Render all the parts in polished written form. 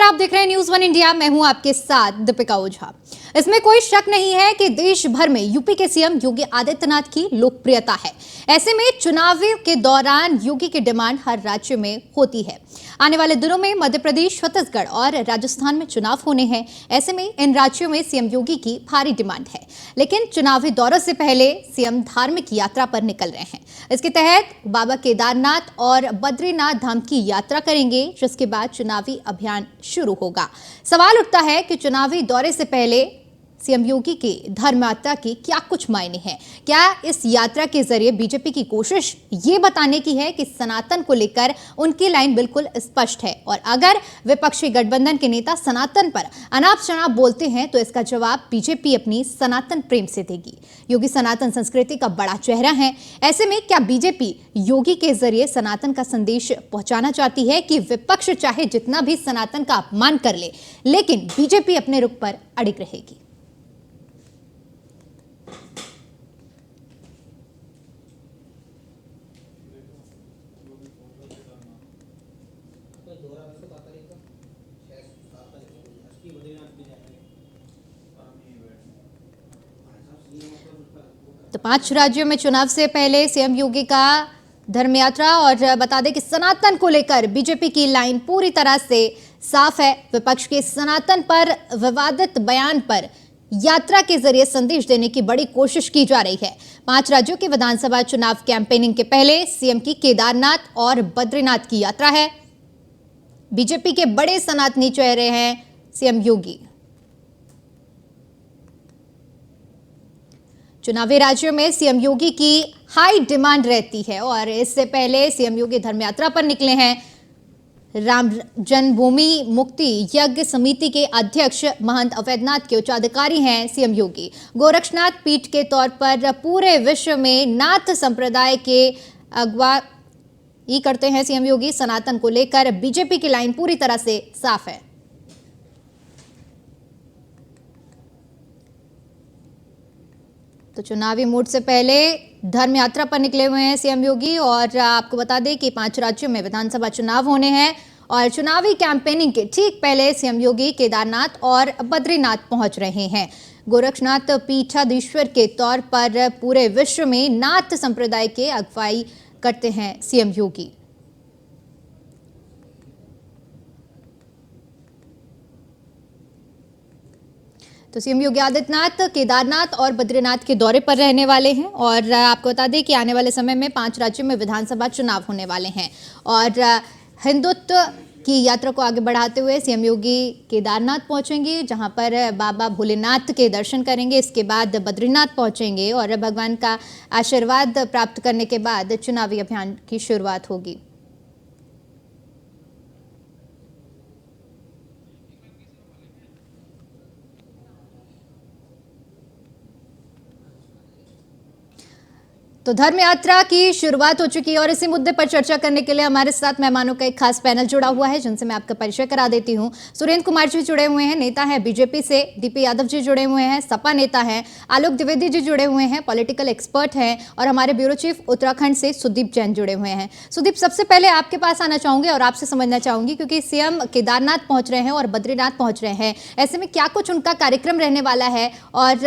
आप देख रहे हैं न्यूज़ वन इंडिया। मैं हूं आपके साथ दीपिका ओझा। इसमें कोई शक नहीं है कि देश भर में यूपी के सीएम योगी आदित्यनाथ की लोकप्रियता है। ऐसे में चुनाव के दौरान योगी की डिमांड हर राज्य में होती है। आने वाले दिनों में मध्य प्रदेश, छत्तीसगढ़ और राजस्थान में चुनाव होने हैं। ऐसे में इन राज्यों में सीएम योगी की भारी डिमांड है। लेकिन चुनावी दौरे से पहले सीएम धार्मिक यात्रा पर निकल रहे हैं। इसके तहत बाबा केदारनाथ और बद्रीनाथ धाम की यात्रा करेंगे, जिसके बाद चुनावी अभियान शुरू होगा। सवाल उठता है कि चुनावी दौरे से पहले सीएम योगी की धर्म यात्रा की क्या कुछ मायने हैं? क्या इस यात्रा के जरिए बीजेपी की कोशिश ये बताने की है कि सनातन को लेकर उनकी लाइन बिल्कुल स्पष्ट है, और अगर विपक्षी गठबंधन के नेता सनातन पर अनाप शनाप बोलते हैं तो इसका जवाब बीजेपी अपनी सनातन प्रेम से देगी। योगी सनातन संस्कृति का बड़ा चेहरा है। ऐसे में क्या बीजेपी योगी के जरिए सनातन का संदेश पहुंचाना चाहती है कि विपक्ष चाहे जितना भी सनातन का अपमान कर ले, लेकिन बीजेपी अपने रुख पर अड़िग रहेगी? तो 5 राज्यों में चुनाव से पहले सीएम योगी का धर्म यात्रा, और बता दें कि सनातन को लेकर बीजेपी की लाइन पूरी तरह से साफ है। विपक्ष के सनातन पर विवादित बयान पर यात्रा के जरिए संदेश देने की बड़ी कोशिश की जा रही है। 5 राज्यों के विधानसभा चुनाव कैंपेनिंग के पहले सीएम की केदारनाथ और बद्रीनाथ की यात्रा है। बीजेपी के बड़े सनातनी चेहरे हैं सीएम योगी। चुनावी राज्यों में सीएम योगी की हाई डिमांड रहती है, और इससे पहले सीएम योगी धर्म यात्रा पर निकले हैं। राम जन्मभूमि मुक्ति यज्ञ समिति के अध्यक्ष महंत अवैधनाथ के उच्चाधिकारी हैं सीएम योगी। गोरक्षनाथ पीठ के तौर पर पूरे विश्व में नाथ संप्रदाय के अगुवाई करते हैं सीएम योगी। सनातन को लेकर बीजेपी की लाइन पूरी तरह से साफ है। तो चुनावी मूड से पहले धर्म यात्रा पर निकले हुए हैं सीएम योगी, और आपको बता दें कि 5 राज्यों में विधानसभा चुनाव होने हैं, और चुनावी कैंपेनिंग के ठीक पहले सीएम योगी केदारनाथ और बद्रीनाथ पहुंच रहे हैं। गोरक्षनाथ पीठाधीश्वर के तौर पर पूरे विश्व में नाथ संप्रदाय के अगुवाई करते हैं सीएम योगी। तो सीएम योगी आदित्यनाथ केदारनाथ और बद्रीनाथ के दौरे पर रहने वाले हैं, और आपको बता दें कि आने वाले समय में 5 राज्यों में विधानसभा चुनाव होने वाले हैं। और हिंदुत्व की यात्रा को आगे बढ़ाते हुए सीएम योगी केदारनाथ पहुंचेंगे, जहां पर बाबा भोलेनाथ के दर्शन करेंगे। इसके बाद बद्रीनाथ पहुंचेंगे और भगवान का आशीर्वाद प्राप्त करने के बाद चुनावी अभियान की शुरुआत होगी। तो धर्म यात्रा की शुरुआत हो चुकी है, और इसी मुद्दे पर चर्चा करने के लिए हमारे साथ मेहमानों का एक खास पैनल जुड़ा हुआ है, जिनसे मैं आपका परिचय करा देती हूं। सुरेंद्र कुमार जी जुड़े हुए हैं, नेता हैं बीजेपी से। डीपी यादव जी जुड़े हुए हैं, सपा नेता हैं। आलोक द्विवेदी जी जुड़े हुए हैं, पॉलिटिकल एक्सपर्ट हैं। और हमारे ब्यूरो चीफ उत्तराखंड से सुदीप जैन जुड़े हुए हैं। सुदीप, सबसे पहले आपके पास आना चाहूंगी और आपसे समझना चाहूंगी, क्योंकि सीएम केदारनाथ पहुंच रहे हैं और बद्रीनाथ पहुंच रहे हैं। ऐसे में क्या कुछ उनका कार्यक्रम रहने वाला है, और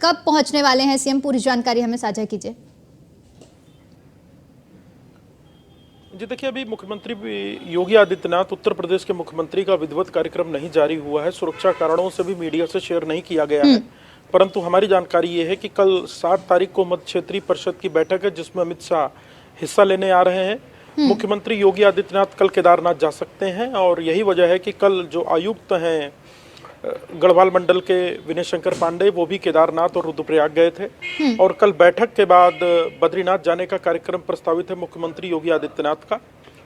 कब पहुंचने वाले हैं सीएम? पूरी जानकारी हमें साझा कीजिए। जी देखिए, अभी मुख्यमंत्री योगी आदित्यनाथ, उत्तर प्रदेश के मुख्यमंत्री का विधिवत कार्यक्रम नहीं जारी हुआ है। सुरक्षा कारणों से भी मीडिया से शेयर नहीं किया गया है। परंतु हमारी जानकारी ये है कि कल 7 तारीख को मध्य क्षेत्रीय परिषद की बैठक है, जिसमें अमित शाह हिस्सा लेने आ रहे हैं। मुख्यमंत्री योगी आदित्यनाथ कल केदारनाथ जा सकते हैं, और यही वजह है कि कल जो आयुक्त हैं गढ़वाल मंडल के विनय शंकर पांडे, वो भी केदारनाथ और रुद्रप्रयाग गए थे। और कल बैठक के बाद बद्रीनाथ जाने का कार्यक्रम प्रस्तावित है मुख्यमंत्री योगी आदित्यनाथ का।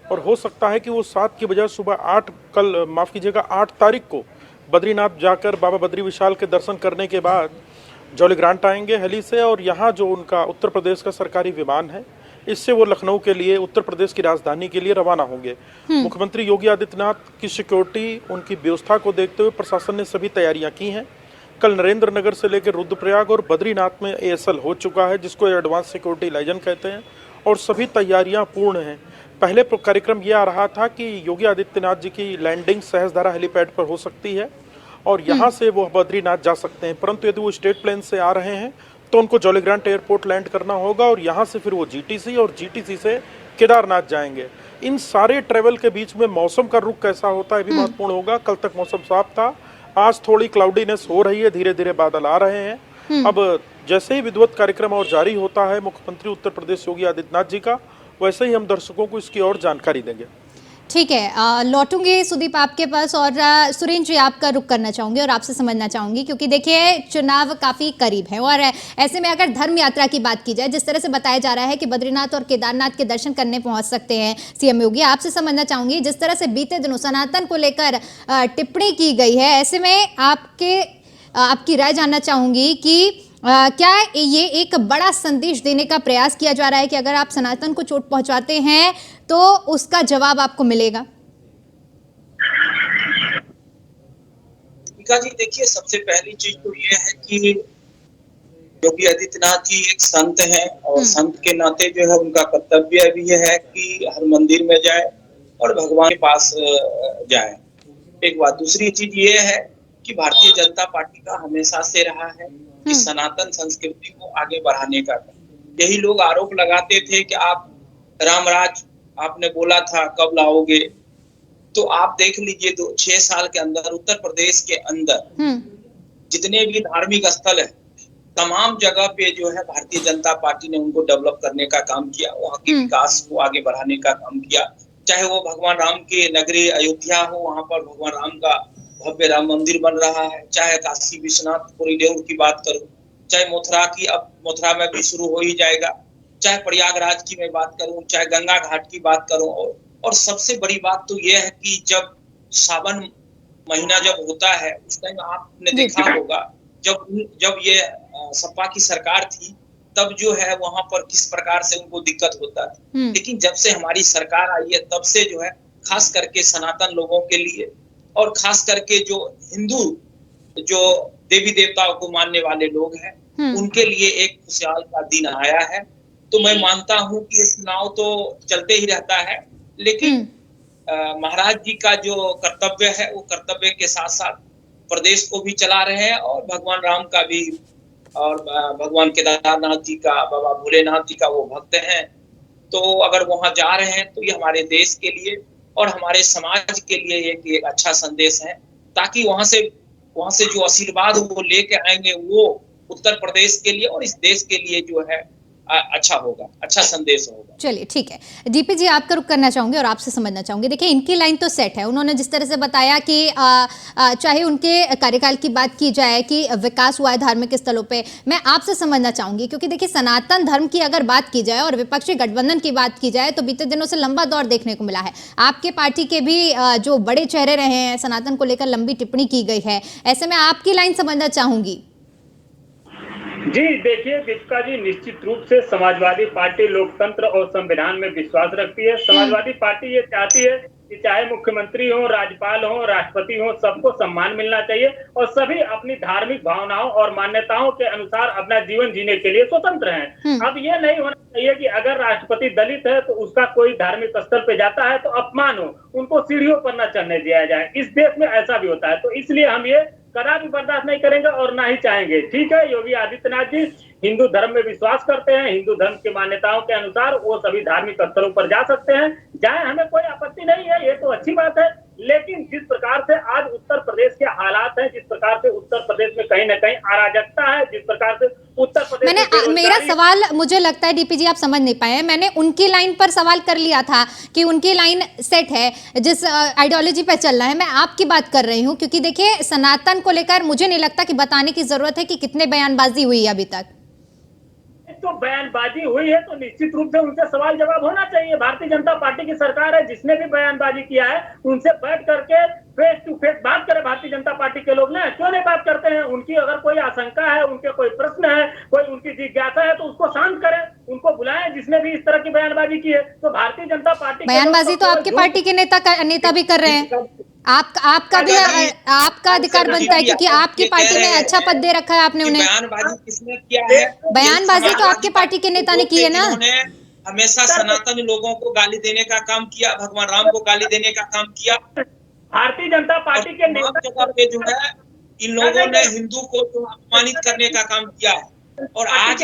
और हो सकता है कि वो 7 की बजाय सुबह 8 तारीख को बद्रीनाथ जाकर बाबा बद्री विशाल के दर्शन करने के बाद जौलीग्रांट आएंगे हेली से, और यहाँ जो उनका उत्तर प्रदेश का सरकारी विमान है, इससे वो लखनऊ के लिए, उत्तर प्रदेश की राजधानी के लिए रवाना होंगे। मुख्यमंत्री योगी आदित्यनाथ की सिक्योरिटी, उनकी व्यवस्था को देखते हुए प्रशासन ने सभी तैयारियां की हैं। कल नरेंद्र नगर से लेकर रुद्रप्रयाग और बद्रीनाथ में एएसएल हो चुका है, जिसको एडवांस सिक्योरिटी लाइजन कहते हैं। और सभी तैयारियां पूर्ण हैं। पहले कार्यक्रम ये आ रहा था कि योगी आदित्यनाथ जी की लैंडिंग सहस्त्रधारा हेलीपैड पर हो सकती है और यहाँ से वो बद्रीनाथ जा सकते हैं, परंतु यदि वो स्टेट प्लेन से आ रहे हैं तो उनको जॉलीग्रांट एयरपोर्ट लैंड करना होगा और यहाँ से फिर वो जीटीसी और जीटीसी से केदारनाथ जाएंगे। इन सारे ट्रेवल के बीच में मौसम का रुख कैसा होता है भी महत्वपूर्ण होगा। कल तक मौसम साफ था, आज थोड़ी क्लाउडीनेस हो रही है, धीरे धीरे बादल आ रहे हैं। अब जैसे ही विधिवत कार्यक्रम और जारी होता है मुख्यमंत्री उत्तर प्रदेश योगी आदित्यनाथ जी का, वैसे ही हम दर्शकों को इसकी और जानकारी देंगे। ठीक है, लौटूंगी सुदीप आपके पास और सुरेंद्र जी आपका रुख करना चाहूंगी और आपसे समझना चाहूंगी, क्योंकि देखिए चुनाव काफी करीब है और ऐसे में अगर धर्म यात्रा की बात की जाए, जिस तरह से बताया जा रहा है कि बद्रीनाथ और केदारनाथ के दर्शन करने पहुंच सकते हैं सीएम योगी, आपसे समझना चाहूंगी जिस तरह से बीते दिनों सनातन को लेकर टिप्पणी की गई है, ऐसे में आपकी राय जानना चाहूंगी कि क्या ये एक बड़ा संदेश देने का प्रयास किया जा रहा है कि अगर आप सनातन को चोट पहुंचाते हैं तो उसका जवाब आपको मिलेगा? दीपिका जी, देखिए सबसे पहली चीज तो ये है कि योगी आदित्यनाथ जी एक संत हैं और संत के नाते जो है उनका कर्तव्य भी है कि हर मंदिर में जाए और भगवान के पास जाए। एक बात, दूसरी चीज ये है कि भारतीय जनता पार्टी का हमेशा से रहा है कि सनातन संस्कृति को आगे बढ़ाने का। यही लोग आरोप लगाते थे कि आप रामराज आपने बोला था कब लाओगे, तो आप देख लीजिए 6 साल के अंदर उत्तर प्रदेश के अंदर जितने भी धार्मिक स्थल है तमाम जगह पे जो है भारतीय जनता पार्टी ने उनको डेवलप करने का काम किया, वहाँ के विकास को आगे बढ़ाने का काम किया। चाहे वो भगवान राम के नगरी अयोध्या हो, वहाँ पर भगवान राम का भव्य राम मंदिर बन रहा है, चाहे काशी विश्वनाथ कॉरिडोर की बात करूं, चाहे मथुरा की, अब मथुरा में भी शुरू हो ही जाएगा, चाहे प्रयागराज की मैं बात करूं, चाहे गंगा घाट की बात करूं। और सबसे बड़ी बात तो यह है कि जब सावन महीना जब होता है उस टाइम आपने देखा होगा जब ये सपा की सरकार थी तब जो है वहां पर किस प्रकार से उनको दिक्कत होता था। लेकिन जब से हमारी सरकार आई है तब से जो है खास करके सनातन लोगों के लिए और खास करके जो हिंदू जो देवी देवताओं को मानने वाले लोग हैं उनके लिए एक खुशहाल का दिन आया है। तो मैं मानता हूं कि चुनाव तो चलते ही रहता है, लेकिन महाराज जी का जो कर्तव्य है वो कर्तव्य के साथ साथ प्रदेश को भी चला रहे हैं और भगवान राम का भी और भगवान केदारनाथ जी का, बाबा भोलेनाथ जी का वो भक्त हैं। तो अगर वहां जा रहे हैं तो ये हमारे देश के लिए और हमारे समाज के लिए एक अच्छा संदेश है, ताकि वहां से जो आशीर्वाद वो लेके आएंगे वो उत्तर प्रदेश के लिए और इस देश के लिए जो है अच्छा होगा, अच्छा संदेश होगा। चलिए ठीक है, डीपी जी आपका रुख करना चाहूंगी और आपसे समझना चाहूंगी। देखिए इनकी लाइन तो सेट है, उन्होंने जिस तरह से बताया कि चाहे उनके कार्यकाल की बात की जाए कि विकास हुआ है धार्मिक स्थलों पे, मैं आपसे समझना चाहूंगी क्योंकि देखिए सनातन धर्म की अगर बात की जाए और विपक्षी गठबंधन की बात की जाए तो बीते दिनों से लंबा दौर देखने को मिला है। आपके पार्टी के भी जो बड़े चेहरे रहे हैं, सनातन को लेकर लंबी टिप्पणी की गई है, ऐसे में आपकी लाइन समझना चाहूंगी। जी देखिए दीपिका जी, निश्चित रूप से समाजवादी पार्टी लोकतंत्र और संविधान में विश्वास रखती है। समाजवादी पार्टी ये चाहती है कि चाहे मुख्यमंत्री हो, राज्यपाल हो, राष्ट्रपति हो, सबको सम्मान मिलना चाहिए और सभी अपनी धार्मिक भावनाओं और मान्यताओं के अनुसार अपना जीवन जीने के लिए स्वतंत्र हैं। अब ये नहीं होना चाहिए कि अगर राष्ट्रपति दलित है तो उसका कोई धार्मिक स्थल पे जाता है तो अपमान हो, उनको सीढ़ियों पर न चढ़ने दिया जाए। इस देश में ऐसा भी होता है, तो इसलिए हम ये कदापि बर्दाश्त नहीं करेंगे और ना ही चाहेंगे। ठीक है, योगी आदित्यनाथ जी हिंदू धर्म में विश्वास करते हैं, हिंदू धर्म की मान्यताओं के अनुसार वो सभी धार्मिक स्थलों पर जा सकते हैं, जाए, हमें कोई आपत्ति नहीं है, ये तो अच्छी बात है। लेकिन जिस प्रकार से आज उत्तर प्रदेश के हालात हैं, जिस प्रकार से उत्तर प्रदेश में कहीं ना कहीं अराजकता है, जिस प्रकार से उत्तर प्रदेश मेरा सवाल मुझे लगता है डीपी जी आप समझ नहीं पाए, मैंने उनकी लाइन पर सवाल कर लिया था कि उनकी लाइन सेट है जिस आइडियोलॉजी पे चल रहा है। मैं आपकी बात कर रही हूँ क्योंकि देखिए सनातन को लेकर मुझे नहीं लगता कि बताने की जरूरत है कि कितने बयानबाजी हुई है अभी तक। तो बयानबाजी हुई है तो निश्चित रूप से उनसे सवाल जवाब होना चाहिए। भारतीय जनता पार्टी की सरकार है, जिसने भी बयानबाजी किया है उनसे बैठ करके फेस टू फेस बात करें भारतीय जनता पार्टी के लोग ना, क्यों नहीं बात करते हैं? उनकी अगर कोई आशंका है, उनके कोई प्रश्न है, कोई उनकी जिज्ञासा है तो उसको शांत करें, उनको बुलाएं। जिसने भी इस तरह की बयानबाजी की है तो भारतीय जनता पार्टी बयानबाजी तो आपकी पार्टी के नेता भी कर रहे हैं। आपका भी आपका अधिकार बनता है क्योंकि आपकी पार्टी में अच्छा पद दे रखा है आपने उन्हें। बयानबाजी किसने किया है? बयानबाजी तो आपके पार्टी के नेता ने की है ना। हमेशा सनातन लोगों को गाली देने का काम किया, भगवान राम को गाली देने का काम किया। भारतीय जनता पार्टी के तमाम जगह पे जो है इन लोगों ने हिंदू को जो अपमानित करने का काम किया है। और आज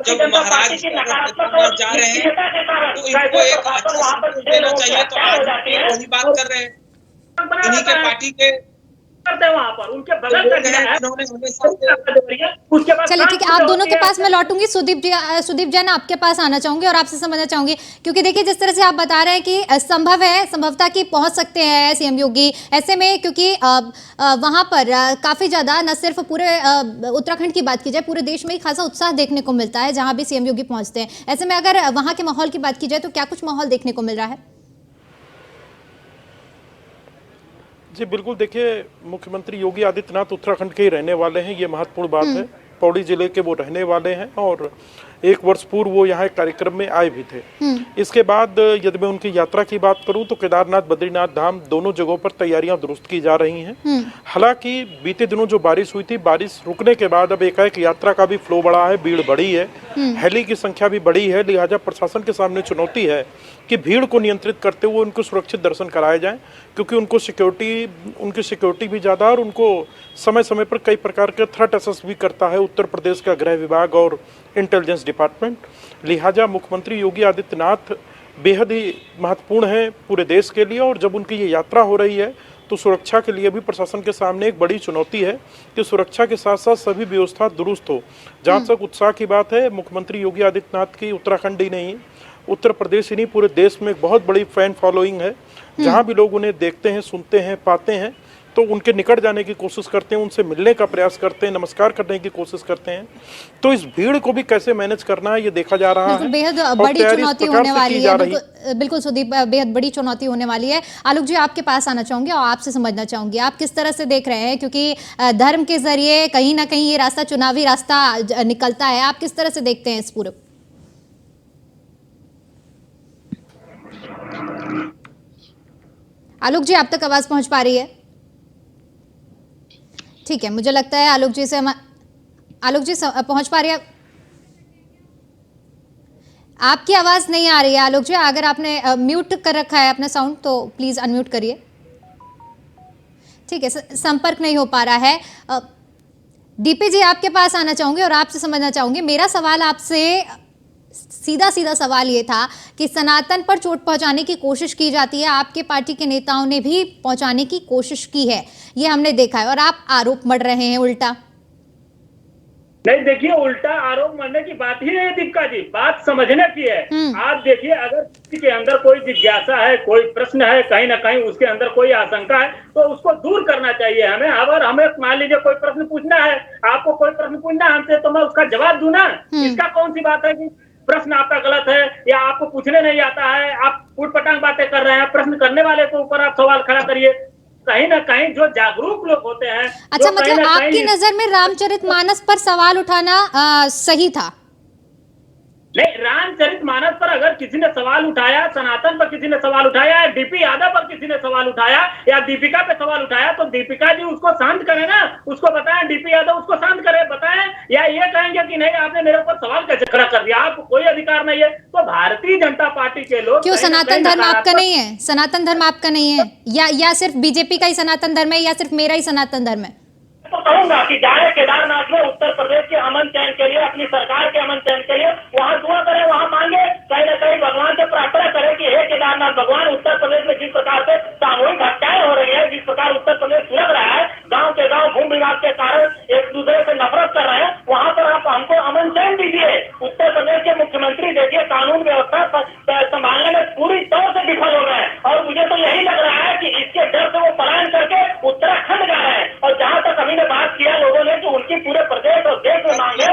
जब महाराज जा रहे हैं तो इनको एक अच्छा संदेश देना चाहिए, तो आज वही बात कर रहे हैं। इन्हीं के पार्टी के करते हैं वहां पर उनके बगल का चलिए ठीक है, आप दोनों के पास मैं लौटूंगी। सुदीप जैन आपके पास आना चाहूंगी और आपसे समझना चाहूंगी, क्योंकि देखिए जिस तरह से आप बता रहे हैं कि संभव है, संभवता कि पहुंच सकते हैं सीएम योगी, ऐसे में क्योंकि वहां पर काफी ज्यादा न सिर्फ पूरे उत्तराखंड की बात की जाए, पूरे देश में ही खासा उत्साह देखने को मिलता है जहां भी सीएम योगी पहुंचते हैं। ऐसे में अगर वहां के माहौल की बात की जाए तो क्या कुछ माहौल देखने को मिल रहा है? जी बिल्कुल, देखिए मुख्यमंत्री योगी आदित्यनाथ उत्तराखंड के ही रहने वाले हैं, ये महत्वपूर्ण बात है। पौड़ी जिले के वो रहने वाले हैं और 1 वर्ष पूर्व वो यहाँ एक कार्यक्रम में आए भी थे। इसके बाद यदि मैं उनकी यात्रा की बात करूं तो केदारनाथ बद्रीनाथ धाम दोनों जगहों पर तैयारियां दुरुस्त की जा रही हैं। हालांकि बीते दिनों जो बारिश हुई थी, बारिश रुकने के बाद अब एकाएक यात्रा का भी फ्लो बढ़ा है, भीड़ बढ़ी है, हेली की संख्या भी बढ़ी है। लिहाजा प्रशासन के सामने चुनौती है कि भीड़ को नियंत्रित करते हुए उनको सुरक्षित दर्शन कराए जाएं, क्योंकि उनको उनकी सिक्योरिटी भी ज़्यादा और उनको समय समय पर कई प्रकार के थ्रेट असेस भी करता है उत्तर प्रदेश का गृह विभाग और इंटेलिजेंस डिपार्टमेंट। लिहाजा मुख्यमंत्री योगी आदित्यनाथ बेहद ही महत्वपूर्ण है पूरे देश के लिए, और जब उनकी ये यात्रा हो रही है तो सुरक्षा के लिए भी प्रशासन के सामने एक बड़ी चुनौती है कि सुरक्षा के साथ साथ सभी व्यवस्था दुरुस्त हो। जहाँ तक उत्साह की बात है, मुख्यमंत्री योगी आदित्यनाथ की उत्तराखंड ही नहीं, उत्तर प्रदेश ही नहीं, पूरे देश में एक बहुत बड़ी फैन फॉलोइंग है। जहाँ भी लोग उन्हें देखते हैं, सुनते हैं, पाते हैं तो उनके निकट जाने की कोशिश करते हैं, उनसे मिलने का प्रयास करते हैं, नमस्कार करने की कोशिश करते हैं। तो इस भीड़ को भी कैसे मैनेज करना है ये देखा जा रहा है। बेहद बड़ी चुनौती होने वाली है। बिल्कुल सुदीप, बेहद बड़ी चुनौती होने वाली है। आलोक जी आपके पास आना चाहूंगी और आपसे समझना चाहूंगी, आप किस तरह से देख रहे हैं, क्योंकि धर्म के जरिए कहीं ना कहीं ये रास्ता चुनावी रास्ता निकलता है, आप किस तरह से देखते हैं इस पूरे? आलोक जी आप तक आवाज पहुंच पा रही है? ठीक है, मुझे लगता है आलोक जी पहुंच पा रही है। आपकी आवाज नहीं आ रही है आलोक जी, अगर आपने म्यूट कर रखा है अपना साउंड तो प्लीज अनम्यूट करिए। ठीक है, संपर्क नहीं हो पा रहा है। डीपी जी आपके पास आना चाहूंगी और आपसे समझना चाहूंगी। मेरा सवाल आपसे सीधा सवाल ये था कि सनातन पर चोट पहुंचाने की कोशिश की जाती है, आपके पार्टी के नेताओं ने भी पहुंचाने की कोशिश की है, ये हमने देखा है, और आप आरोप मढ़ रहे हैं उल्टा। नहीं देखिए, उल्टा आरोप मरने की बात ही नहीं है दीपिका जी, बात समझने की है। आप देखिए, अगर किसी के अंदर कोई जिज्ञासा है, कोई प्रश्न है, कहीं ना कहीं उसके अंदर कोई आशंका है तो उसको दूर करना चाहिए हमें। अगर हमें मान लीजिए कोई प्रश्न पूछना है, आपको कोई प्रश्न पूछना है हमसे, तो मैं उसका जवाब दूं ना। इसका कौन सी बात है कि प्रश्न आपका गलत है या आपको पूछने नहीं आता है, आप उटपटांग बातें कर रहे हैं। प्रश्न करने वाले के ऊपर आप सवाल खड़ा करिए। कहीं ना कहीं जो जागरूक लोग होते हैं, अच्छा मतलब आपकी नजर में रामचरितमानस पर सवाल उठाना सही था? नहीं, रामचरितमानस पर अगर किसी ने सवाल उठाया, सनातन पर किसी ने सवाल उठाया, डीपी यादव पर किसी ने सवाल उठाया या दीपिका पे सवाल उठाया, तो दीपिका जी उसको शांत करें ना, उसको बताएं, डीपी यादव उसको शांत करे, बताएं। या ये कहेंगे कि नहीं आपने मेरे ऊपर सवाल कैसे खड़ा कर दिया, आपको कोई अधिकार नहीं है। तो भारतीय जनता पार्टी के लोग क्यों, सनातन धर्म आपका नहीं है? सनातन धर्म आपका नहीं है या सिर्फ बीजेपी का ही सनातन धर्म है या सिर्फ मेरा ही सनातन धर्म है? तो कहूंगा कि जाए केदारनाथ में उत्तर प्रदेश के अमन चैन के लिए, अपनी सरकार के अमन चैन के लिए वहाँ दुआ करे, वहाँ मांगे, कहीं ना कहीं भगवान से प्रार्थना करे कि हे केदारनाथ भगवान, उत्तर प्रदेश में जिस प्रकार से सामूहिक हत्याएं हो रही है, जिस प्रकार उत्तर प्रदेश सुलग रहा है, गांव के गांव भूमि विवाद के कारण एक दूसरे से नफरत कर रहे हैं, वहाँ पर आप हमको अमन चैन दीजिए। उत्तर प्रदेश के मुख्यमंत्री देखिए कानून व्यवस्था संभालने में पूरी तौर से विफल हो गए, और मुझे तो यही लग रहा है कि इसके डर से वो पलायन करके उत्तराखंड जा रहे हैं। और जहाँ तक अभी बात किया लोगों ने कि उनकी पूरे प्रदेश और देश में मांग है।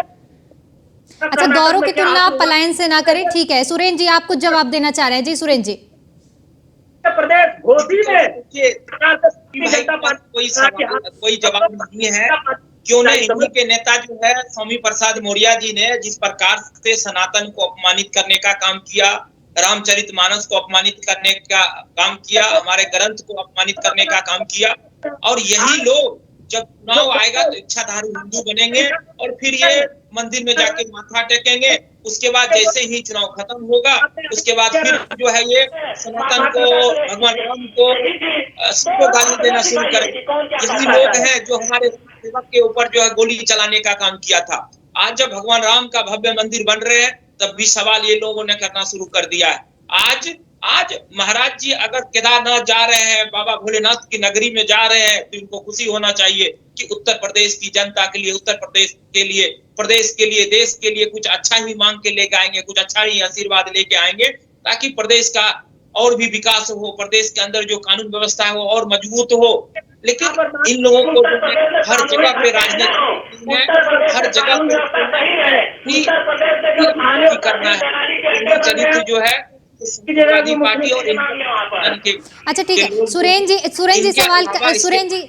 अच्छा, गौरव की तुलना आप पलायन से ना करें, ठीक है। सुरेंद्र जी आप कुछ जवाब देना चाह रहे हैं? जी सुरेंद्र जी। प्रदेश घोषी में कोई जवाब नहीं है, क्यों नहीं? इन्हीं के नेता जो है स्वामी प्रसाद मौर्य जी ने जिस प्रकार से सनातन को अपमानित करने का काम किया, रामचरितमानस को अपमानित करने का काम किया, हमारे ग्रंथ को अपमानित करने का काम किया, और यही लोग जब चुनाव आएगा तो इच्छाधारी हिंदू बनेंगे और फिर ये मंदिर में जाके माथा टेकेंगे उसके बाद जैसे ही चुनाव खत्म होगा उसके बाद फिर जो है ये सनातन को, भगवान राम को सबको गाली देना शुरू करेंगे। यही लोग हैं जो हमारे सेवक के ऊपर जो है गोली चलाने का काम किया था। आज जब भगवान राम का भव्य मंदिर बन रहे हैं तब भी सवाल ये लोगों ने करना शुरू कर दिया है। आज महाराज जी अगर केदारनाथ जा रहे हैं, बाबा भोलेनाथ की नगरी में जा रहे हैं, तो इनको खुशी होना चाहिए कि उत्तर प्रदेश की जनता के लिए, उत्तर प्रदेश के लिए, प्रदेश के लिए, देश के लिए कुछ अच्छा ही मांग के लेके आएंगे, कुछ अच्छा ही आशीर्वाद लेके आएंगे, ताकि प्रदेश का और भी विकास हो, प्रदेश के अंदर जो कानून व्यवस्था है वो और मजबूत हो। लेकिन इन लोगों को हर जगह पे राजनीति है, हर जगह पे करना है। चरित्र जो है समाजवादी पार्टी और अच्छा ठीक है, सुरेन जी सवाल, सुरेन जी